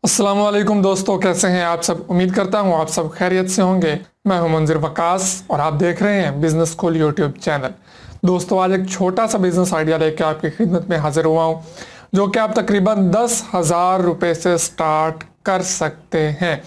अस्सलामुअलैकुम दोस्तों, कैसे हैं आप सब। उम्मीद करता हूँ आप सब खैरियत से होंगे। मैं हूं मंजिर वकास और आप देख रहे हैं बिजनेस स्कूल यूट्यूब चैनल। दोस्तों, आज एक छोटा सा बिजनेस आइडिया लेकर आपकी खिदमत में हाजिर हुआ हूँ, जो कि आप तकरीबन 10,000 रुपये से स्टार्ट कर सकते हैं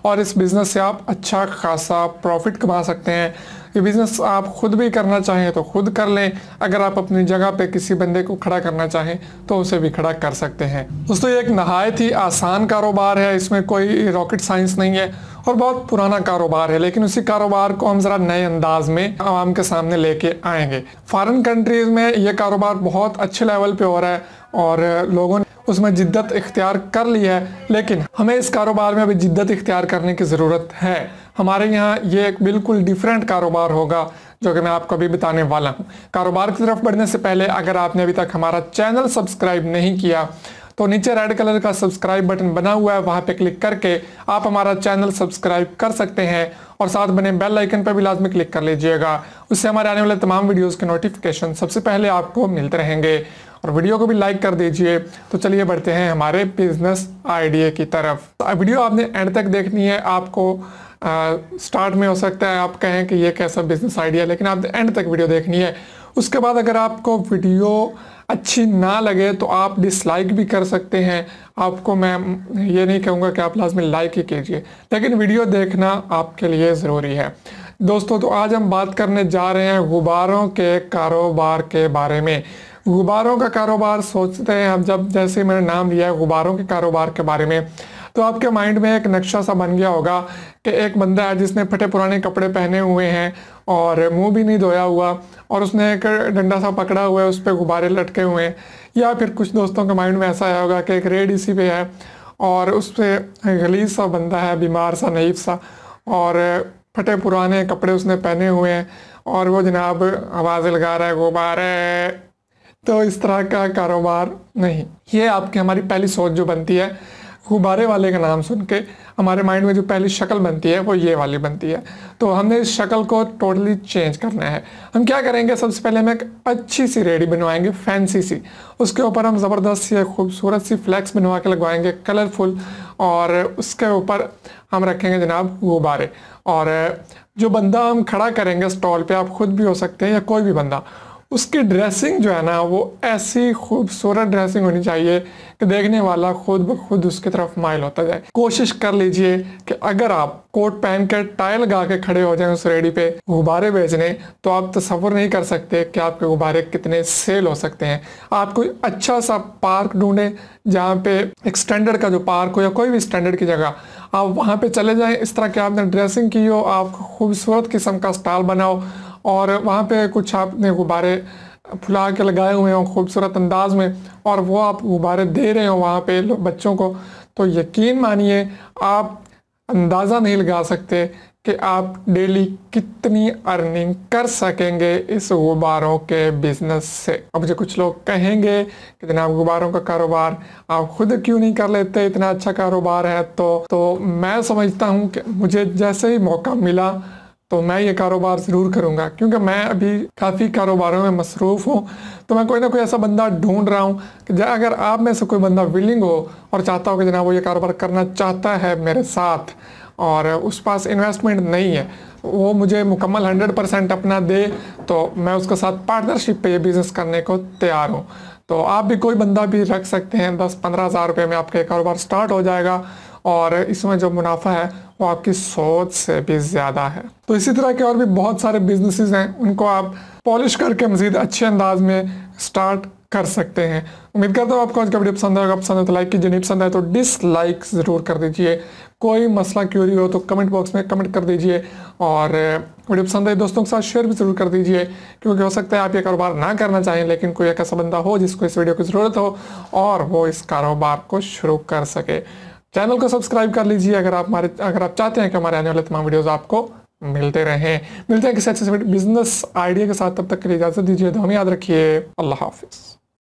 और इस बिज़नेस से आप अच्छा खासा प्रॉफिट कमा सकते हैं। ये बिज़नेस आप खुद भी करना चाहें तो खुद कर लें, अगर आप अपनी जगह पे किसी बंदे को खड़ा करना चाहें तो उसे भी खड़ा कर सकते हैं। दोस्तों, ये एक नहायत ही आसान कारोबार है, इसमें कोई रॉकेट साइंस नहीं है और बहुत पुराना कारोबार है, लेकिन उसी कारोबार को हम ज़रा नए अंदाज में आवाम के सामने लेके आएंगे। फॉरेन कंट्रीज़ में ये कारोबार बहुत अच्छे लेवल पे हो रहा है और लोगों ने उसमें जिद्दत इख्तियार कर ली है, लेकिन हमें इस कारोबार में अभी जिद्दत इख्तियार करने की ज़रूरत है। हमारे यहाँ ये एक बिल्कुल डिफरेंट कारोबार होगा जो कि मैं आपको अभी बताने वाला हूँ। कारोबार की तरफ बढ़ने से पहले अगर आपने अभी तक हमारा चैनल सब्सक्राइब नहीं किया तो नीचे रेड कलर का सब्सक्राइब बटन बना हुआ है, वहाँ पे क्लिक करके आप हमारा चैनल सब्सक्राइब कर सकते हैं और साथ बने बेल आइकन पर भी लाजमी क्लिक कर लीजिएगा। उससे हमारे आने वाले तमाम वीडियोज़ के नोटिफिकेशन सबसे पहले आपको मिलते रहेंगे और वीडियो को भी लाइक कर दीजिए। तो चलिए बढ़ते हैं हमारे बिजनेस आइडिया की तरफ। वीडियो आपने एंड तक देखनी है। आपको स्टार्ट में हो सकता है आप कहें कि ये कैसा बिजनेस आइडिया है, लेकिन आपने एंड तक वीडियो देखनी है। उसके बाद अगर आपको वीडियो अच्छी ना लगे तो आप डिसलाइक भी कर सकते हैं। आपको मैं ये नहीं कहूँगा कि आप लाजमी लाइक ही कीजिए, लेकिन वीडियो देखना आपके लिए ज़रूरी है। दोस्तों, तो आज हम बात करने जा रहे हैं गुब्बारों के कारोबार के बारे में। गुब्बारों का कारोबार सोचते हैं हम, जब जैसे मैंने नाम लिया है गुब्बारों के कारोबार के बारे में, तो आपके माइंड में एक नक्शा सा बन गया होगा कि एक बंदा है जिसने फटे पुराने कपड़े पहने हुए हैं और मुंह भी नहीं धोया हुआ और उसने एक डंडा सा पकड़ा हुआ है, उस पर गुब्बारे लटके हुए हैं। या फिर कुछ दोस्तों के माइंड में ऐसा आया होगा कि एक रेड इसी पे है और उस पर गलीज सा बंदा है, बीमार सा, नईफ सा, और फटे पुराने कपड़े उसने पहने हुए हैं और वो जनाब आवाज़ लगा रहा है गुब्बारे। तो इस तरह का कारोबार नहीं, ये आपकी हमारी पहली सोच जो बनती है गुब्बारे वाले का नाम सुन के, हमारे माइंड में जो पहली शक्ल बनती है वो ये वाली बनती है। तो हमने इस शक्ल को टोटली चेंज करना है। हम क्या करेंगे, सबसे पहले हम एक अच्छी सी रेडी बनवाएंगे, फैंसी सी। उसके ऊपर हम ज़बरदस्त सी खूबसूरत सी फ्लैक्स बनवा के लगवाएंगे, कलरफुल, और उसके ऊपर हम रखेंगे जनाब गुब्बारे। और जो बंदा हम खड़ा करेंगे स्टॉल पे, आप खुद भी हो सकते हैं या कोई भी बंदा, उसकी ड्रेसिंग जो है ना वो ऐसी खूबसूरत ड्रेसिंग होनी चाहिए कि देखने वाला खुद ब खुद उसकी तरफ माइल होता जाए। कोशिश कर लीजिए कि अगर आप कोट पहन कर टाई लगा के खड़े हो जाएं उस रेडी पे गुब्बारे बेचने, तो आप तसव्वुर नहीं कर सकते कि आपके गुब्बारे कितने सेल हो सकते हैं। आप कोई अच्छा सा पार्क ढूंढें जहाँ पे एक स्टैंडर्ड का जो पार्क हो या कोई भी स्टैंडर्ड की जगह, आप वहाँ पे चले जाएं। इस तरह की आपने ड्रेसिंग की हो, आप खूबसूरत किस्म का स्टाइल बनाओ और वहाँ पे कुछ आपने गुब्बारे फुला के लगाए हुए हों खूबसूरत अंदाज में, और वो आप गुब्बारे दे रहे हो वहाँ पे बच्चों को, तो यकीन मानिए आप अंदाज़ा नहीं लगा सकते कि आप डेली कितनी अर्निंग कर सकेंगे इस गुब्बारों के बिजनेस से। अब मुझे कुछ लोग कहेंगे कि जनाब गुब्बारों का कारोबार आप खुद क्यों नहीं कर लेते, इतना अच्छा कारोबार है। तो मैं समझता हूँ कि मुझे जैसे ही मौका मिला तो मैं ये कारोबार ज़रूर करूँगा, क्योंकि मैं अभी काफ़ी कारोबारों में मसरूफ़ हूँ। तो मैं कोई ना कोई ऐसा बंदा ढूंढ रहा हूँ कि अगर आप में से कोई बंदा विलिंग हो और चाहता हो कि जनाब वो ये कारोबार करना चाहता है मेरे साथ और उस पास इन्वेस्टमेंट नहीं है, वो मुझे मुकम्मल 100% अपना दे, तो मैं उसके साथ पार्टनरशिप पे ये बिज़नेस करने को तैयार हूँ। तो आप भी कोई बंदा भी रख सकते हैं। 10-15 हज़ार रुपये में आपका कारोबार स्टार्ट हो जाएगा और इसमें जो मुनाफा है वो आपकी सोच से भी ज़्यादा है। तो इसी तरह के और भी बहुत सारे बिजनेसेस हैं, उनको आप पॉलिश करके मज़ीद अच्छे अंदाज में स्टार्ट कर सकते हैं। उम्मीद करता हूँ आपको आज का वीडियो पसंद आएगा। पसंद है तो लाइक कीजिए, नहीं पसंद आए तो डिसलाइक ज़रूर कर दीजिए। कोई मसला क्यूरी हो तो कमेंट बॉक्स में कमेंट कर दीजिए और वीडियो पसंद आए दोस्तों के साथ शेयर भी ज़रूर कर दीजिए, क्योंकि हो सकता है आप ये कारोबार ना करना चाहें, लेकिन कोई एक ऐसा बंदा हो जिसको इस वीडियो की ज़रूरत हो और वो इस कारोबार को शुरू कर सके। चैनल को सब्सक्राइब कर लीजिए अगर आप चाहते हैं कि हमारे आने वाले तमाम वीडियोस आपको मिलते रहें। मिलते हैं किसी अच्छे से बिजनेस आइडिया के साथ, तब तक के लिए इजाज़त दीजिए। तो हमें याद रखिए। अल्लाह हाफिज़।